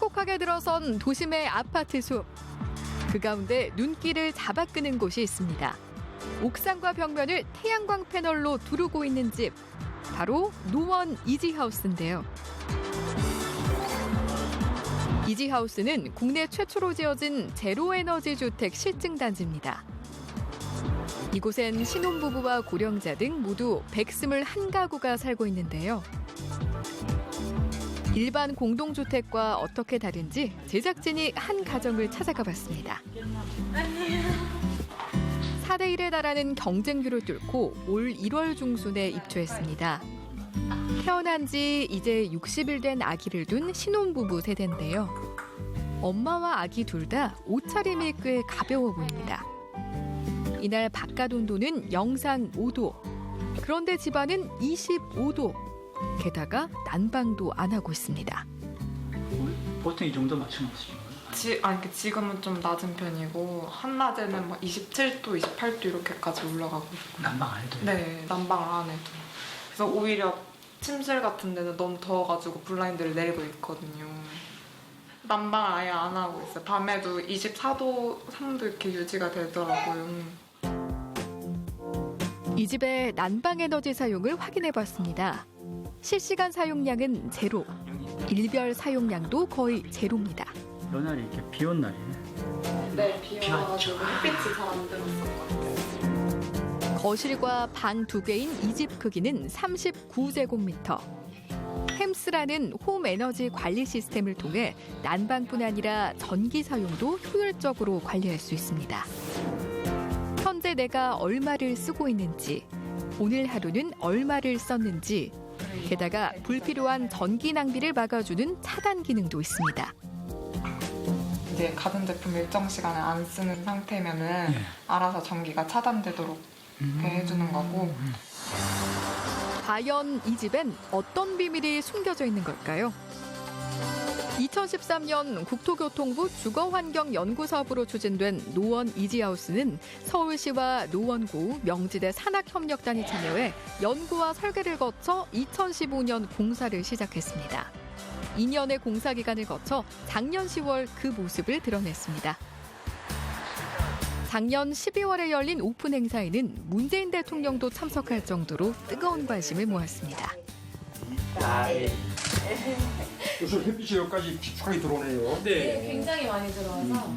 빼곡하게 들어선 도심의 아파트 숲. 그 가운데 눈길을 잡아끄는 곳이 있습니다. 옥상과 벽면을 태양광 패널로 두르고 있는 집. 바로 노원 이지하우스인데요. 이지하우스는 국내 최초로 지어진 제로에너지 주택 실증단지입니다. 이곳엔 신혼부부와 고령자 등 모두 121가구가 살고 있는데요. 일반 공동주택과 어떻게 다른지 제작진이 한 가정을 찾아가 봤습니다. 4대 1에 달하는 경쟁률을 뚫고 올 1월 중순에 입주했습니다. 태어난 지 이제 60일 된 아기를 둔 신혼부부 세대인데요. 엄마와 아기 둘 다 옷차림이 꽤 가벼워 보입니다. 이날 바깥 온도는 영상 5도. 그런데 집안은 25도. 게다가 난방도 안 하고 있습니다. 보통 이 정도 맞춰놓으시는 거예요? 지금은 좀 낮은 편이고 한낮에는 막 27도, 28도 이렇게까지 올라가고 있고. 난방 안 해도요? 네, 난방 안 해도. 그래서 오히려 침실 같은 데는 너무 더워가지고 블라인드를 내리고 있거든요. 난방 아예 안 하고 있어요. 밤에도 24도, 3도 이렇게 유지가 되더라고요. 이 집의 난방 에너지 사용을 확인해 봤습니다. 실시간 사용량은 제로. 일별 사용량도 거의 제로입니다. 이날이 이렇게 비 온 날이네. 네, 비 와가지고 햇빛이 잘 안 들었었거든요. 거실과 방 2개인 이 집 크기는 39제곱미터. 햄스라는 홈 에너지 관리 시스템을 통해 난방뿐 아니라 전기 사용도 효율적으로 관리할 수 있습니다. 현재 내가 얼마를 쓰고 있는지, 오늘 하루는 얼마를 썼는지, 게다가 불필요한 전기 낭비를 막아주는 차단 기능도 있습니다. 이제 가전제품 일정 시간에 안 쓰는 상태면은 알아서 전기가 차단되도록 해주는 거고. 과연 이 집엔 어떤 비밀이 숨겨져 있는 걸까요? 2013년 국토교통부 주거환경연구사업으로 추진된 노원 이지하우스는 서울시와 노원구, 명지대 산학협력단이 참여해 연구와 설계를 거쳐 2015년 공사를 시작했습니다. 2년의 공사 기간을 거쳐 작년 10월 그 모습을 드러냈습니다. 작년 12월에 열린 오픈 행사에는 문재인 대통령도 참석할 정도로 뜨거운 관심을 모았습니다. 요즘 햇빛이 여기까지 깊숙하게 들어오네요. 네, 굉장히 많이 들어와서.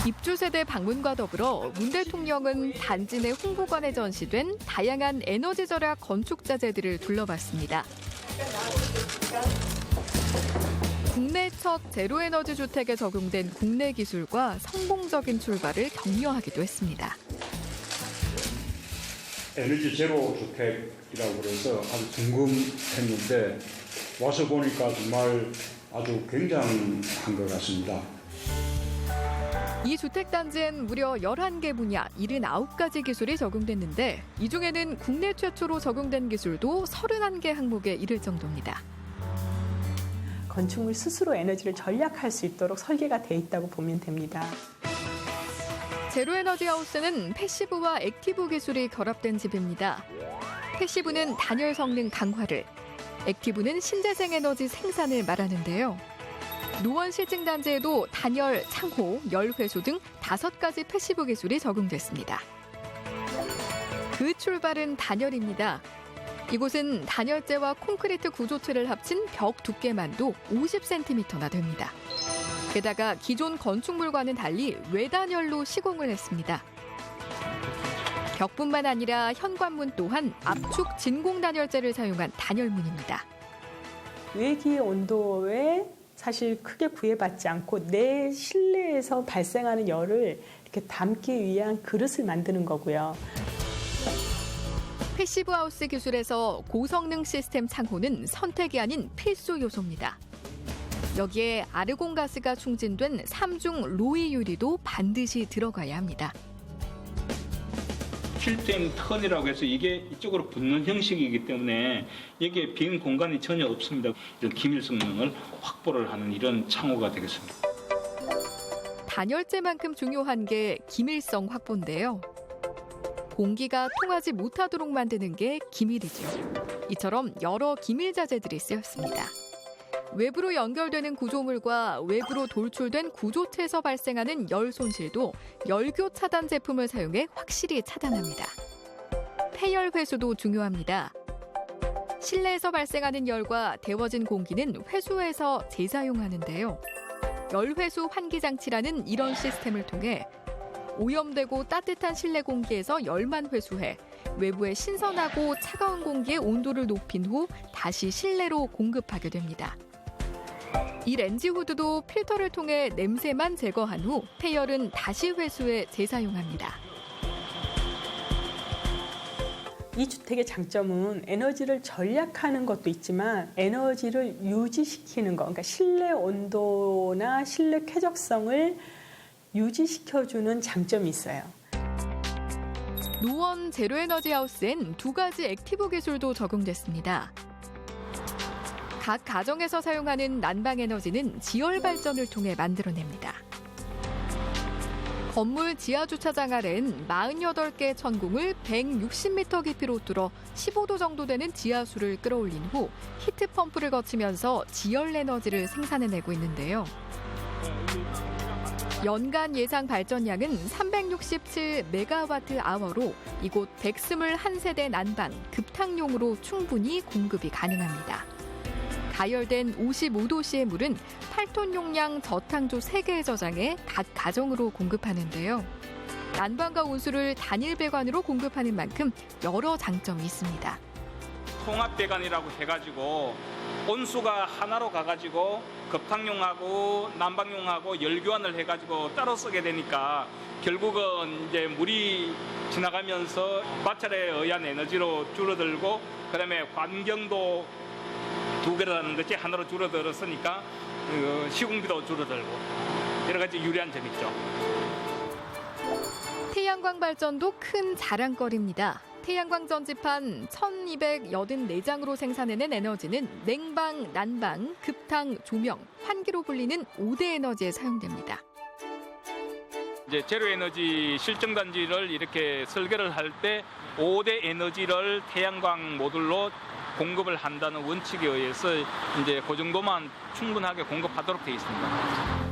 입주 세대 방문과 더불어 문 대통령은 단지 내 홍보관에 전시된 다양한 에너지 절약 건축 자재들을 둘러봤습니다. 국내 첫 제로에너지 주택에 적용된 국내 기술과 성공적인 출발을 격려하기도 했습니다. 에너지 제로 주택이라고 그래서 아주 궁금했는데 와서 보니까 정말 아주 굉장한 것 같습니다. 이 주택단지엔 무려 11개 분야 79가지 기술이 적용됐는데 이 중에는 국내 최초로 적용된 기술도 31개 항목에 이를 정도입니다. 건축물 스스로 에너지를 절약할 수 있도록 설계가 돼 있다고 보면 됩니다. 제로에너지 하우스는 패시브와 액티브 기술이 결합된 집입니다. 패시브는 단열 성능 강화를, 액티브는 신재생 에너지 생산을 말하는데요. 노원 실증단지에도 단열, 창호, 열 회수 등 5가지 패시브 기술이 적용됐습니다. 그 출발은 단열입니다. 이곳은 단열재와 콘크리트 구조체를 합친 벽 두께만도 50cm나 됩니다. 게다가 기존 건축물과는 달리 외단열로 시공을 했습니다. 벽뿐만 아니라 현관문 또한 압축 진공 단열재를 사용한 단열문입니다. 외기의 온도에 사실 크게 구애받지 않고 내 실내에서 발생하는 열을 이렇게 담기 위한 그릇을 만드는 거고요. 패시브 하우스 기술에서 고성능 시스템 창호는 선택이 아닌 필수 요소입니다. 여기에 아르곤 가스가 충진된 3중 로이 유리도 반드시 들어가야 합니다. 필템 턴이라고 해서 이게 이쪽으로 붙는 형식이기 때문에 여기에 빈 공간이 전혀 없습니다. 이런 기밀 성능을 확보를 하는 이런 창호가 되겠습니다. 단열재만큼 중요한 게 기밀성 확보인데요. 공기가 통하지 못하도록 만드는 게 기밀이죠. 이처럼 여러 기밀 자재들이 쓰였습니다. 외부로 연결되는 구조물과 외부로 돌출된 구조체에서 발생하는 열 손실도 열교 차단 제품을 사용해 확실히 차단합니다. 폐열 회수도 중요합니다. 실내에서 발생하는 열과 데워진 공기는 회수해서 재사용하는데요. 열회수 환기장치라는 이런 시스템을 통해 오염되고 따뜻한 실내 공기에서 열만 회수해 외부의 신선하고 차가운 공기의 온도를 높인 후 다시 실내로 공급하게 됩니다. 이 렌지 후드도 필터를 통해 냄새만 제거한 후 폐열은 다시 회수해 재사용합니다. 이 주택의 장점은 에너지를 절약하는 것도 있지만 에너지를 유지시키는 것, 그러니까 실내 온도나 실내 쾌적성을 유지시켜주는 장점이 있어요. 노원 제로에너지 하우스엔 두 가지 액티브 기술도 적용됐습니다. 각 가정에서 사용하는 난방 에너지는 지열 발전을 통해 만들어냅니다. 건물 지하 주차장 아래는 48개의 천궁을 160m 깊이로 뚫어 15도 정도 되는 지하수를 끌어올린 후 히트 펌프를 거치면서 지열 에너지를 생산해내고 있는데요. 연간 예상 발전량은 367메가와트/아워로 이곳 121세대 난방, 급탕용으로 충분히 공급이 가능합니다. 가열된 55도씨의 물은 8톤 용량 저탕조 3개에 저장해 각 가정으로 공급하는데요. 난방과 온수를 단일 배관으로 공급하는 만큼 여러 장점이 있습니다. 통합 배관이라고 해가지고 온수가 하나로 가가지고 급탕용하고 난방용하고 열 교환을 해가지고 따로 쓰게 되니까 결국은 이제 물이 지나가면서 마찰에 의한 에너지로 줄어들고 그다음에 환경도 두 개라는 것이 하나로 줄어들었으니까 시공비도 줄어들고 여러 가지 유리한 점이 있죠. 태양광 발전도 큰 자랑거리입니다. 태양광 전지판 1284장으로 생산해낸 에너지는 냉방, 난방, 급탕, 조명, 환기로 불리는 5대 에너지에 사용됩니다. 이제 제로 에너지 실증 단지를 이렇게 설계를 할 때 5대 에너지를 태양광 모듈로 공급을 한다는 원칙에 의해서 이제 그 정도만 충분하게 공급하도록 되어 있습니다.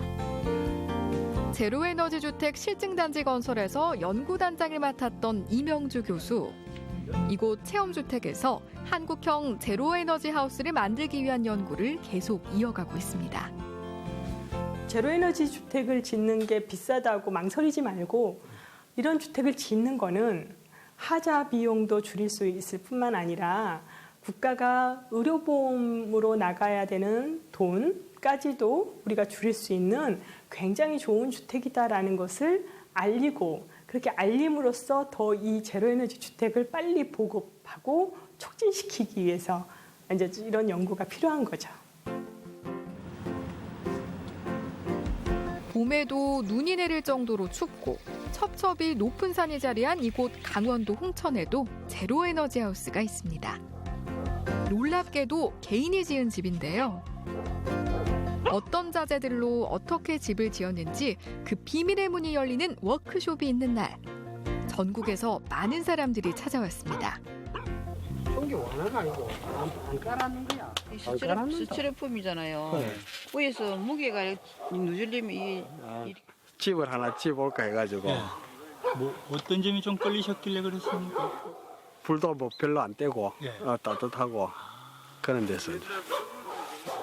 제로에너지 주택 실증단지 건설에서 연구단장을 맡았던 이명주 교수. 이곳 체험주택에서 한국형 제로에너지 하우스를 만들기 위한 연구를 계속 이어가고 있습니다. 제로에너지 주택을 짓는 게 비싸다고 망설이지 말고 이런 주택을 짓는 거는 하자 비용도 줄일 수 있을 뿐만 아니라 국가가 의료보험으로 나가야 되는 돈까지도 우리가 줄일 수 있는 굉장히 좋은 주택이다라는 것을 알리고 그렇게 알림으로써 더 이 제로에너지 주택을 빨리 보급하고 촉진시키기 위해서 이제 이런 연구가 필요한 거죠. 봄에도 눈이 내릴 정도로 춥고 첩첩이 높은 산이 자리한 이곳 강원도 홍천에도 제로에너지 하우스가 있습니다. 놀랍게도 개인이 지은 집인데요. 어떤 자재들로 어떻게 집을 지었는지 그 비밀의 문이 열리는 워크숍이 있는 날. 전국에서 많은 사람들이 찾아왔습니다. 게 원화가 아니고 안 깔아놓은 거야. 스티로폼이잖아요. 네. 위에서 무게가 누질리면 집을 하나 지어볼까 해가지고 뭐 어떤 점이 좀 끌리셨길래 그랬습니까? 불도 뭐 별로 안 떼고 예. 따뜻하고 그런 데서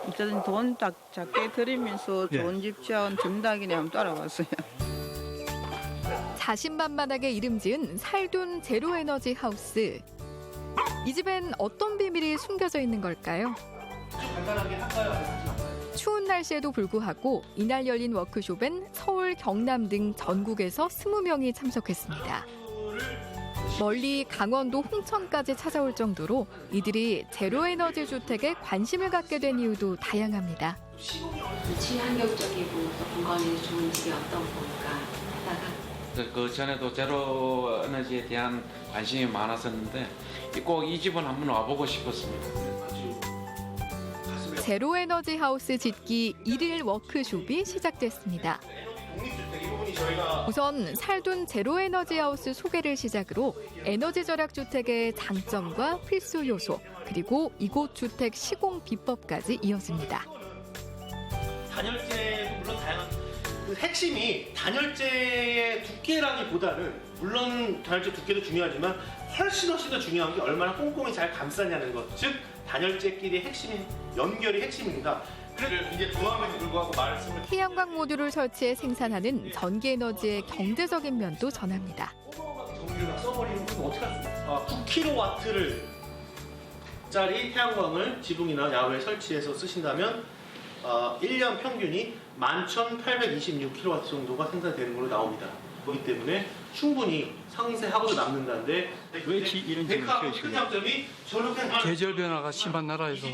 어쨌든 돈 딱 작게 들이면서 예. 좋은 집 지은 정답이네 한번 따라왔어요. 자신만만하게 이름 지은 살둔 제로에너지 하우스. 이 집엔 어떤 비밀이 숨겨져 있는 걸까요? 추운 날씨에도 불구하고 이날 열린 워크숍엔 서울, 경남 등 전국에서 20명이 참석했습니다. 멀리 강원도 홍천까지 찾아올 정도로 이들이 제로에너지 주택에 관심을 갖게 된 이유도 다양합니다. 친환경적이고 또 건강에 좋은 집이 어떤 건가 하다가 그 전에도 제로 에너지에 대한 관심이 많았었는데 꼭 이 집은 한번 와보고 싶었습니다. 제로에너지 하우스 짓기 1일 워크숍이 시작됐습니다. 우선 살둔 제로에너지 하우스 소개를 시작으로 에너지 절약 주택의 장점과 필수 요소, 그리고 이곳 주택 시공 비법까지 이어집니다. 단열재도 물론 다양한 그 핵심이 단열재의 두께라기보다는 물론 단열재 두께도 중요하지만 훨씬 더 중요한 게 얼마나 꼼꼼히 잘 감싸냐는 것. 즉 단열재끼리의 핵심이 연결이 핵심입니다. 그래서 이제 조함에도 불구하고 말씀을 태양광 모듈을 설치해 생산하는 전기에너지의 경제적인 면도 전합니다. 전기를 써버리는 건 어떻게 하겠습니까? 9kW를 짜리 태양광을 지붕이나 야외에 설치해서 쓰신다면 1년 평균이 11,826kW 정도가 생산되는 걸로 나옵니다. 그렇기 때문에 충분히 상세하고도 남는다는데 왜 이런 큰 장점이 저렇게 계절 변화가 심한 나라에서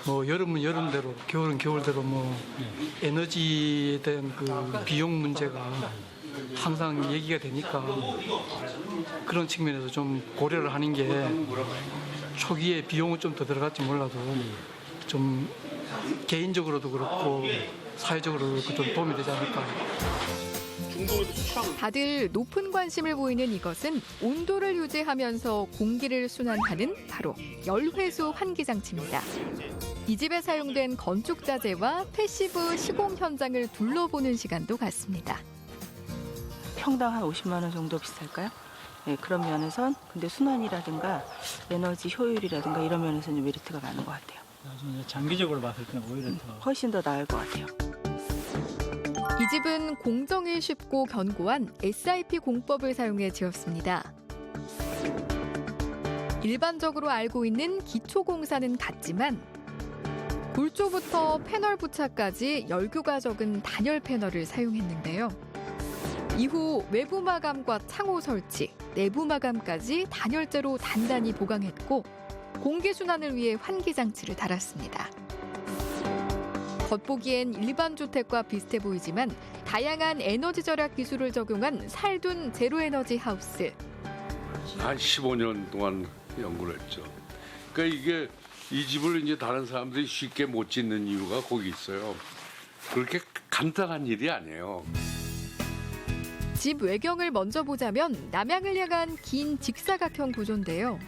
뭐 여름은 여름대로, 겨울은 겨울대로 뭐 에너지에 대한 그 비용 문제가 항상 얘기가 되니까 그런 측면에서 좀 고려를 하는 게 초기에 비용은 좀 더 들어갈지 몰라도 좀 개인적으로도 그렇고 사회적으로도 좀 도움이 되지 않을까. 다들 높은 관심을 보이는 이것은 온도를 유지하면서 공기를 순환하는 바로 열회수 환기 장치입니다. 이 집에 사용된 건축 자재와 패시브 시공 현장을 둘러보는 시간도 갖습니다. 평당 한 50만 원 정도 비쌀까요? 네, 그런 면에선 근데 순환이라든가 에너지 효율이라든가 이런 면에서는 메리트가 많은 것 같아요. 장기적으로 봤을 때는 오히려 더 훨씬 더 나을 것 같아요. 이 집은 공정이 쉽고 견고한 SIP 공법을 사용해 지었습니다. 일반적으로 알고 있는 기초공사는 같지만 골조부터 패널 부착까지 열교가 적은 단열 패널을 사용했는데요. 이후 외부 마감과 창호 설치, 내부 마감까지 단열재로 단단히 보강했고 공기 순환을 위해 환기 장치를 달았습니다. 겉보기엔 일반 주택과 비슷해 보이지만 다양한 에너지 절약 기술을 적용한 살둔 제로에너지 하우스. 한 15년 동안 연구를 했죠. 그러니까 이게 이 집을 이제 다른 사람들이 쉽게 못 짓는 이유가 거기 있어요. 그렇게 간단한 일이 아니에요. 집 외경을 먼저 보자면 남향을 향한 긴 직사각형 구조인데요.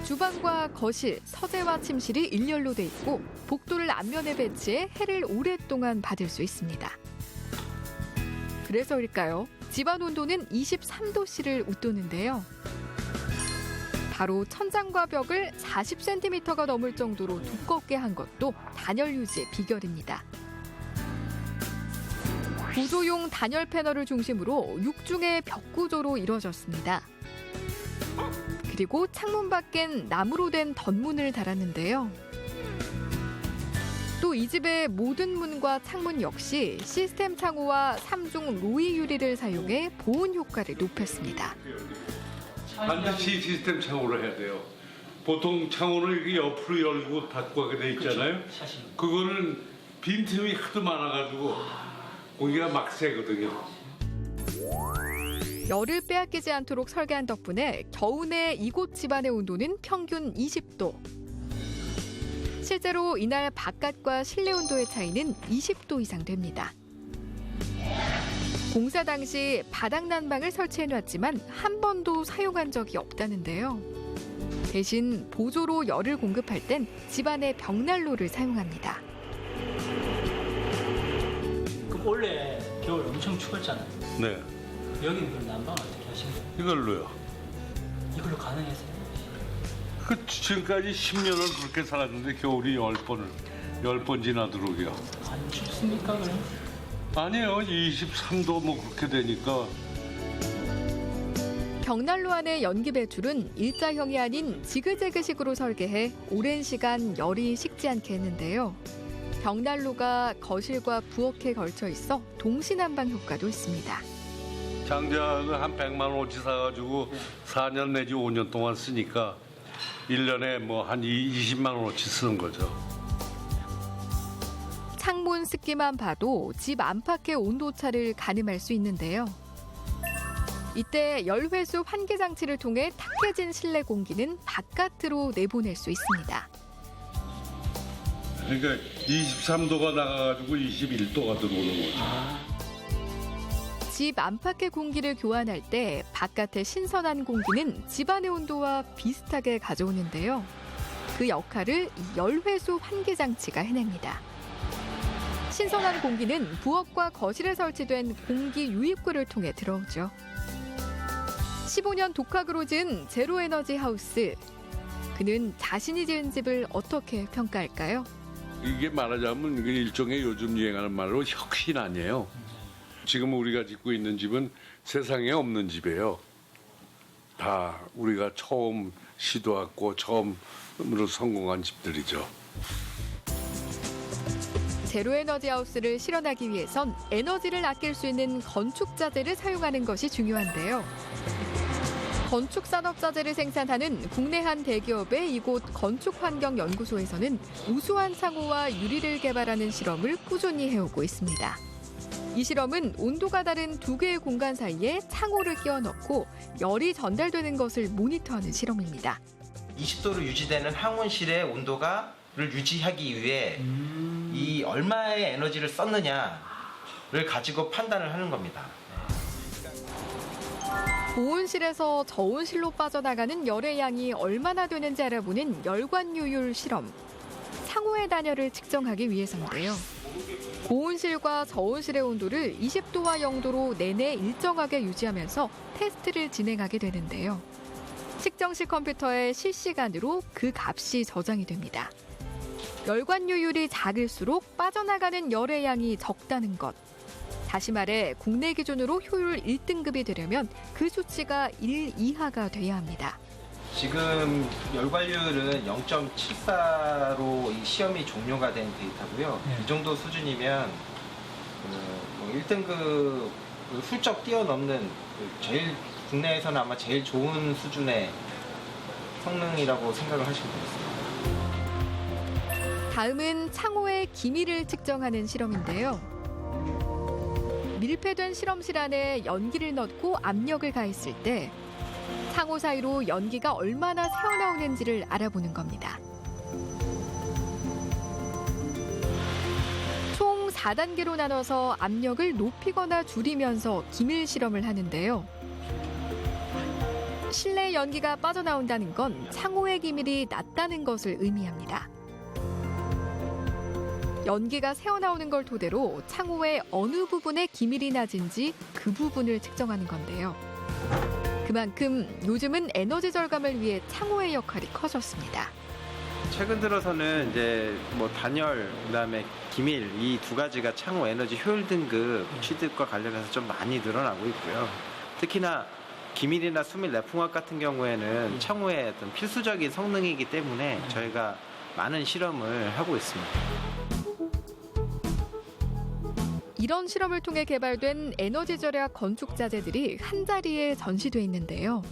주방과 거실, 서재와 침실이 일렬로 돼 있고 복도를 앞면에 배치해 해를 오랫동안 받을 수 있습니다. 그래서일까요? 집안 온도는 23도씨를 웃도는데요. 바로 천장과 벽을 40cm가 넘을 정도로 두껍게 한 것도 단열 유지의 비결입니다. 구조용 단열 패널을 중심으로 6중의 벽 구조로 이루어졌습니다. 그리고 창문 밖엔 나무로 된 덧문을 달았는데요. 또 이 집의 모든 문과 창문 역시 시스템 창호와 3중 로이 유리를 사용해 보온 효과를 높였습니다. 반드시 시스템 창호로 해야 돼요. 보통 창호는 이렇게 옆으로 열고 닫고 하게 돼 있잖아요. 그거는 빈틈이 하도 많아가지고 공기가 막 새거든요. 열을 빼앗기지 않도록 설계한 덕분에 겨우내 이곳 집안의 온도는 평균 20도. 실제로 이날 바깥과 실내 온도의 차이는 20도 이상 됩니다. 공사 당시 바닥 난방을 설치해놨지만 한 번도 사용한 적이 없다는데요. 대신 보조로 열을 공급할 땐 집안의 벽난로를 사용합니다. 그럼 원래 겨울 엄청 추웠잖아요. 네. 여기는 그럼 난방 어떻게 하시는 거예요? 이걸로요. 이걸로 가능했어요? 그 지금까지 10년을 그렇게 살았는데 겨울이 10번 지나도록이요. 안 춥습니까 그럼? 아니에요. 23도 뭐 그렇게 되니까. 벽난로 안의 연기 배출은 일자형이 아닌 지그재그식으로 설계해 오랜 시간 열이 식지 않게 했는데요. 벽난로가 거실과 부엌에 걸쳐 있어 동시난방 효과도 있습니다. 장작을 한 100만 원어치 사가지고 4년 내지 5년 동안 쓰니까 1년에 뭐 한 20만 원어치 쓰는 거죠. 창문 습기만 봐도 집 안팎의 온도차를 가늠할 수 있는데요. 이때 열회수 환기 장치를 통해 탁해진 실내 공기는 바깥으로 내보낼 수 있습니다. 그러니까 23도가 나가가지고 21도가 들어오는 거죠. 집 안팎의 공기를 교환할 때 바깥의 신선한 공기는 집안의 온도와 비슷하게 가져오는데요. 그 역할을 이 열회수 환기 장치가 해냅니다. 신선한 공기는 부엌과 거실에 설치된 공기 유입구를 통해 들어오죠. 15년 독학으로 지은 제로에너지 하우스. 그는 자신이 지은 집을 어떻게 평가할까요? 이게 말하자면 이게 일종의 요즘 유행하는 말로 혁신 아니에요. 지금 우리가 짓고 있는 집은 세상에 없는 집이에요. 다 우리가 처음 시도했고 처음으로 성공한 집들이죠. 제로에너지 하우스를 실현하기 위해선 에너지를 아낄 수 있는 건축 자재를 사용하는 것이 중요한데요. 건축 산업 자재를 생산하는 국내 한 대기업의 이곳 건축환경연구소에서는 우수한 창호와 유리를 개발하는 실험을 꾸준히 해오고 있습니다. 이 실험은 온도가 다른 두 개의 공간 사이에 창호를 끼워 넣고 열이 전달되는 것을 모니터하는 실험입니다. 20도로 유지되는 항온실의 온도를 유지하기 위해 이 얼마의 에너지를 썼느냐를 가지고 판단을 하는 겁니다. 고온실에서 저온실로 빠져나가는 열의 양이 얼마나 되는지 알아보는 열관유율 실험. 창호의 단열을 측정하기 위해서인데요. 고온실과 저온실의 온도를 20도와 0도로 내내 일정하게 유지하면서 테스트를 진행하게 되는데요. 측정실 컴퓨터에 실시간으로 그 값이 저장이 됩니다. 열관유율이 작을수록 빠져나가는 열의 양이 적다는 것. 다시 말해 국내 기준으로 효율 1등급이 되려면 그 수치가 1 이하가 돼야 합니다. 지금 열관율은 0.74로 이 시험이 종료가 된 데이터고요. 이 정도 수준이면 1등급을 훌쩍 뛰어넘는 제일 국내에서는 아마 제일 좋은 수준의 성능이라고 생각을 하시면 되겠습니다. 다음은 창호의 기미를 측정하는 실험인데요. 밀폐된 실험실 안에 연기를 넣고 압력을 가했을 때 창호 사이로 연기가 얼마나 새어나오는지를 알아보는 겁니다. 총 4단계로 나눠서 압력을 높이거나 줄이면서 기밀 실험을 하는데요. 실내 연기가 빠져나온다는 건 창호의 기밀이 낮다는 것을 의미합니다. 연기가 새어나오는 걸 토대로 창호의 어느 부분에 기밀이 낮은지 그 부분을 측정하는 건데요. 그만큼 요즘은 에너지 절감을 위해 창호의 역할이 커졌습니다. 최근 들어서는 이제 단열, 그다음에 기밀 이 두 가지가 창호 에너지 효율 등급 취득과 관련해서 좀 많이 늘어나고 있고요. 특히나 기밀이나 수밀 내풍화 같은 경우에는 창호의 어떤 필수적인 성능이기 때문에 저희가 많은 실험을 하고 있습니다. 이런 실험을 통해 개발된 에너지 절약 건축 자재들이 한자리에 전시돼 있는데요.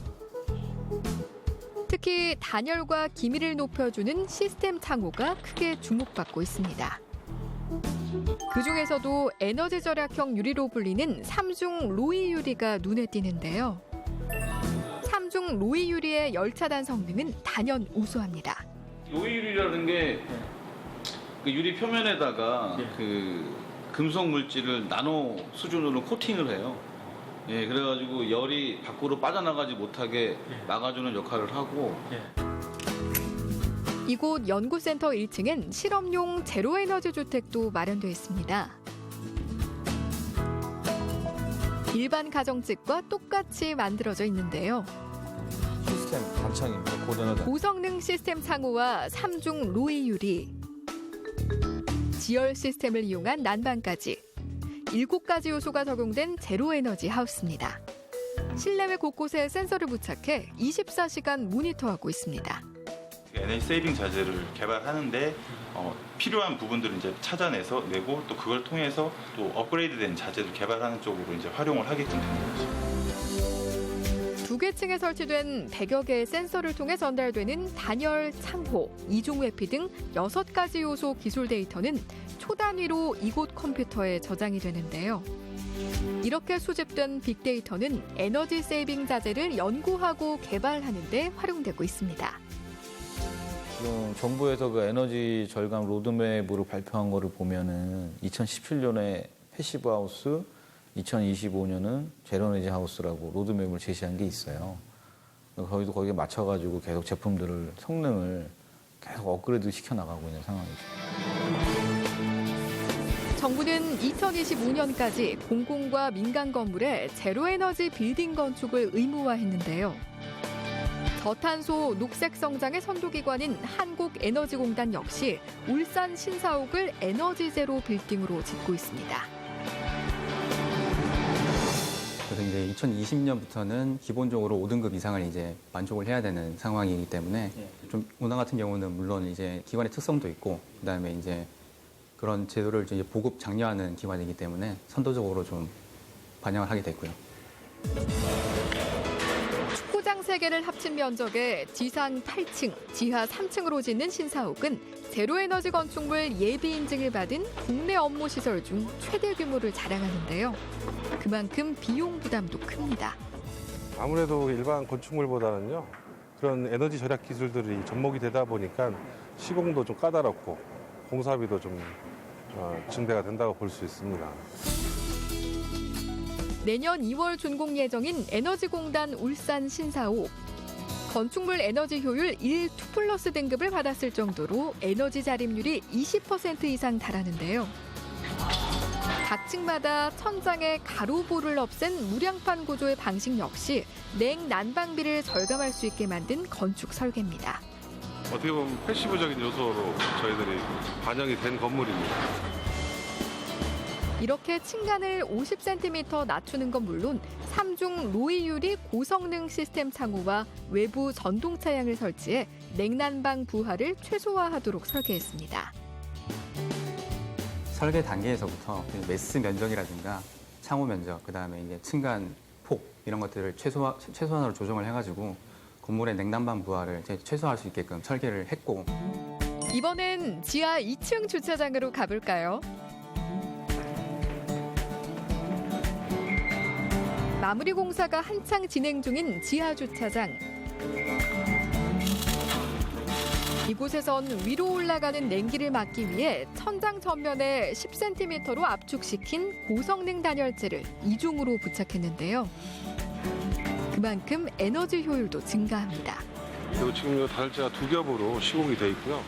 특히 단열과 기밀을 높여주는 시스템 창호가 크게 주목받고 있습니다. 그중에서도 에너지 절약형 유리로 불리는 3중 로이 유리가 눈에 띄는데요. 3중 로이 유리의 열 차단 성능은 단연 우수합니다. 로이 유리라는 게 그 유리 표면에다가 그 금속 물질을 나노 수준으로 코팅을 해요. 예, 그래가지고 열이 밖으로 빠져나가지 못하게 막아주는 역할을 하고. 이곳 연구센터 1층엔 실험용 제로에너지 주택도 마련되어 있습니다. 일반 가정집과 똑같이 만들어져 있는데요. 시스템 단창입니다. 고전하다. 고성능 시스템 창호와 3중 로이 유리, 지열 시스템을 이용한 난방까지 7가지 요소가 적용된 제로에너지 하우스입니다. 실내외 곳곳에 센서를 부착해 24시간 모니터하고 있습니다. 에너지 세이빙 자재를 개발하는데 필요한 부분들을 이제 찾아내서 내고 또 그걸 통해서 또 업그레이드된 자재를 개발하는 쪽으로 이제 활용을 하게끔 된 거죠. 2개 층에 설치된 100여 개의 센서를 통해 전달되는 단열, 창호, 이중 회피 등 6가지 요소 기술 데이터는 초단위로 이곳 컴퓨터에 저장이 되는데요. 이렇게 수집된 빅데이터는 에너지 세이빙 자재를 연구하고 개발하는 데 활용되고 있습니다. 지금 정부에서 그 에너지 절감 로드맵으로 발표한 거를 보면은 2017년에 패시브 하우스, 2025년은 제로에너지 하우스라고 로드맵을 제시한 게 있어요. 저희도 거기에 맞춰가지고 계속 제품들을 성능을 계속 업그레이드 시켜 나가고 있는 상황이죠. 정부는 2025년까지 공공과 민간 건물에 제로에너지 빌딩 건축을 의무화했는데요. 저탄소 녹색 성장의 선도기관인 한국에너지공단 역시 울산 신사옥을 에너지 제로 빌딩으로 짓고 있습니다. 그래서 이제 2020년부터는 기본적으로 5등급 이상을 이제 만족을 해야 되는 상황이기 때문에 좀 운항 같은 경우는 물론 이제 기관의 특성도 있고 그다음에 이제 그런 제도를 이제 보급 장려하는 기관이기 때문에 선도적으로 좀 반영을 하게 됐고요. 축구장 3개를 합친 면적에 지상 8층, 지하 3층으로 짓는 신사옥은 제로에너지 건축물 예비 인증을 받은 국내 업무 시설 중 최대 규모를 자랑하는데요. 그만큼 비용 부담도 큽니다. 아무래도 일반 건축물보다는요. 그런 에너지 절약 기술들이 접목이 되다 보니까 시공도 좀 까다롭고 공사비도 좀 증대가 된다고 볼 수 있습니다. 내년 2월 준공 예정인 에너지공단 울산 신사옥. 건축물 에너지 효율 1++ 등급을 받았을 정도로 에너지 자립률이 20% 이상 달하는데요. 각 층마다 천장에 가로볼을 없앤 무량판 구조의 방식 역시 냉 난방비를 절감할 수 있게 만든 건축 설계입니다. 어떻게 보면 패시브적인 요소로 저희들이 반영이 된 건물입니다. 이렇게 층간을 50cm 낮추는 건 물론 3중 로이 유리 고성능 시스템 창호와 외부 전동차양을 설치해 냉난방 부하를 최소화하도록 설계했습니다. 설계 단계에서부터 매스 면적이라든가 창호 면적, 그다음에 이제 층간 폭 이런 것들을 최소한으로 조정을 해가지고 건물의 냉난방 부하를 최소화할 수 있게끔 설계를 했고. 이번엔 지하 2층 주차장으로 가볼까요? 마무리 공사가 한창 진행 중인 지하 주차장. 이곳에선 위로 올라가는 냉기를 막기 위해 천장 전면에 10cm로 압축시킨 고성능 단열재를 이중으로 부착했는데요. 그만큼 에너지 효율도 증가합니다. 그리고 지금 이 단열재가 2겹으로 시공이 돼 있고요.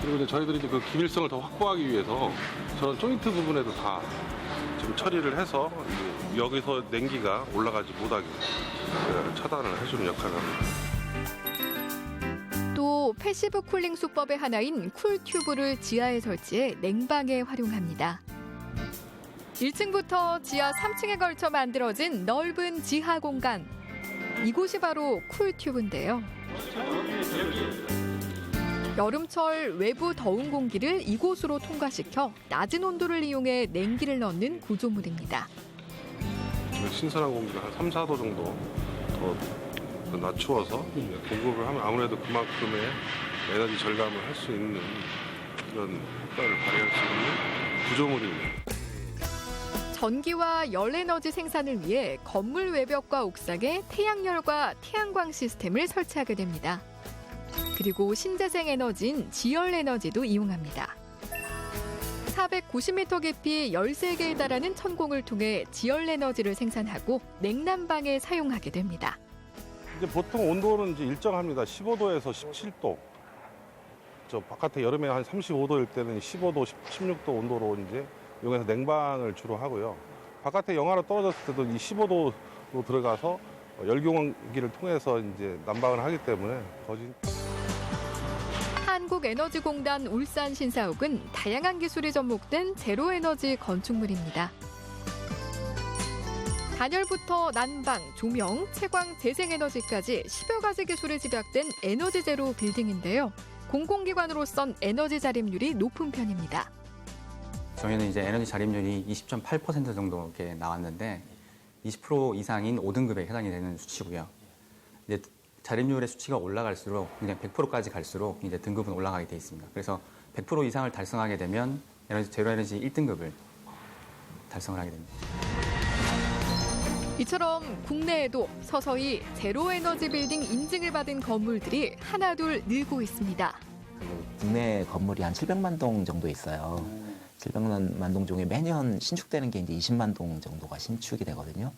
그리고 이제 저희들이 그 기밀성을 더 확보하기 위해서 저런 조인트 부분에도 다 좀 처리를 해서 여기서 냉기가 올라가지 못하게 차단을 해주는 역할을 합니다. 또 패시브 쿨링 수법의 하나인 쿨튜브를 지하에 설치해 냉방에 활용합니다. 1층부터 지하 3층에 걸쳐 만들어진 넓은 지하 공간. 이곳이 바로 쿨튜브인데요. 여름철 외부 더운 공기를 이곳으로 통과시켜 낮은 온도를 이용해 냉기를 넣는 구조물입니다. 신선한 공기가 한 3, 4도 정도 더 낮추어서 공급을 하면 아무래도 그만큼의 에너지 절감을 할 수 있는 그런 효과를 발휘할 수 있는 구조물입니다. 전기와 열에너지 생산을 위해 건물 외벽과 옥상에 태양열과 태양광 시스템을 설치하게 됩니다. 그리고 신재생 에너지인 지열에너지도 이용합니다. 490m 깊이 13개에 달하는 천공을 통해 지열에너지를 생산하고 냉난방에 사용하게 됩니다. 이제 보통 온도는 이제 일정합니다. 15도에서 17도. 저 바깥에 여름에 한 35도일 때는 15도, 16도 온도로 이제 여기서 냉방을 주로 하고요. 바깥에 영하로 떨어졌을 때도 이 15도로 들어가서 열경기를 통해서 이제 난방을 하기 때문에 거진. 한국에너지공단 울산 신사옥은 다양한 기술이 접목된 제로에너지 건축물입니다. 단열부터 난방, 조명, 채광, 재생에너지까지 10여 가지 기술이 집약된 에너지 제로 빌딩인데요. 공공기관으로선 에너지 자립률이 높은 편입니다. 저희는 이제 에너지 자립률이 20.8% 정도 이렇게 나왔는데 20% 이상인 5등급에 해당이 되는 수치고요. 이제 자립률의 수치가 올라갈수록 그냥 100%까지 갈수록 이제 등급은 올라가게 돼 있습니다. 그래서 100% 이상을 달성하게 되면 제로 에너지 1등급을 달성을 하게 됩니다. 이처럼 국내에도 서서히 제로에너지 빌딩 인증을 받은 건물들이 하나둘 늘고 있습니다. 국내 건물이 한 700만 동 정도 있어요. 700만 동 중에 매년 신축되는 게 이제 20만 동 정도가 신축이 되거든요.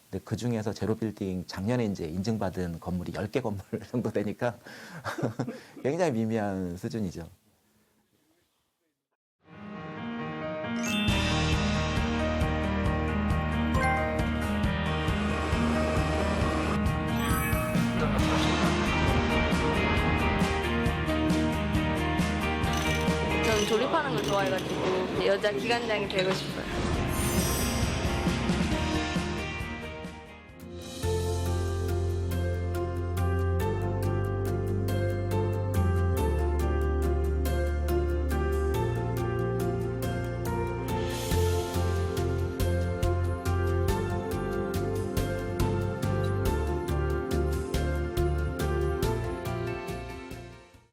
근데 그 중에서 제로 빌딩 작년에 이제 인증받은 건물이 10개 건물 정도 되니까 굉장히 미미한 수준이죠. 점프하는 걸 좋아해가지고 여자 기관장이 되고 싶어요.